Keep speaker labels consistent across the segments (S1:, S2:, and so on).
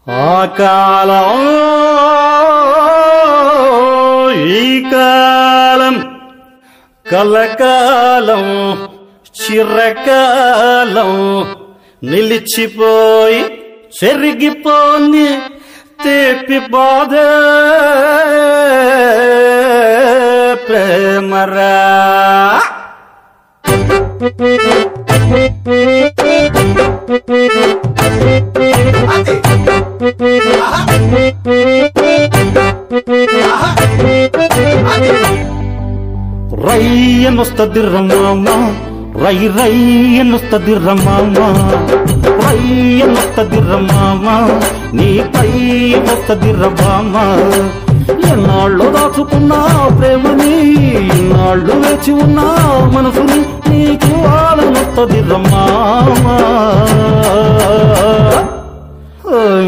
S1: ఆ కాలం ఈ కాలం కలకాలం చిరకాలం నిలిచిపోయి చెరిగిపోని తీపి బాధ ప్రేమరా. రయ్యనొస్తది రమామ రై రయ్యనొస్తది రమామ రయ్యనొస్తది రమామ నీ పై వస్తది రమామ. ఎన్నాళ్ళు దాచుకున్నా ప్రేమని ఇన్నాళ్ళు వేచి ఉన్నా మనసుని నీకు ఆలనొస్తది రమామ.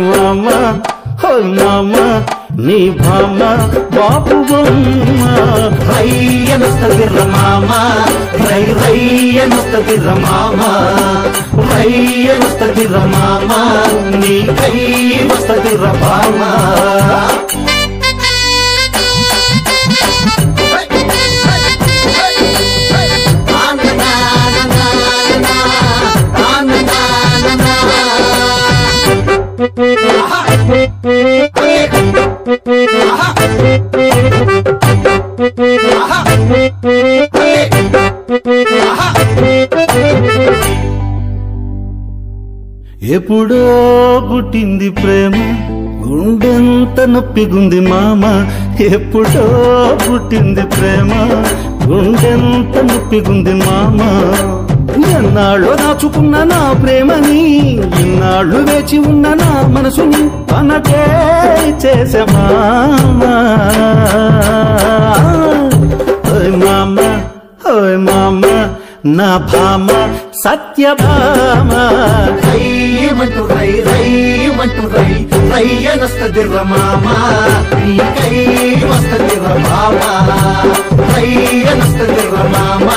S1: మామ మామ నీ భామ బాపు బొమ్మ రయ్యనొస్తది రమామ రై రయ్యనొస్తది రమామ రయ్యనొస్తది రమామ నీ కై వస్తది రమామ. ఎప్పుడో పుట్టింది ప్రేమ గుండెంత నొప్పిగుంది మామ. ఎప్పుడో పుట్టింది ప్రేమ గుండెంత నొప్పిగుంది మామ. ఎన్నాళ్ళు దాచుకున్న నా ప్రేమని ఇన్నాళ్ళు వేచి ఉన్న నా మనసుని తనకే చేసే మామ. మామ ఓయ్ మామ నా భామ సత్యభామ రయ్యమంటూ రై రయ్యమంటూ రై రయ్యనొస్తది రమామ నీ కై వస్తది రమామ రయ్యనొస్తది రమామ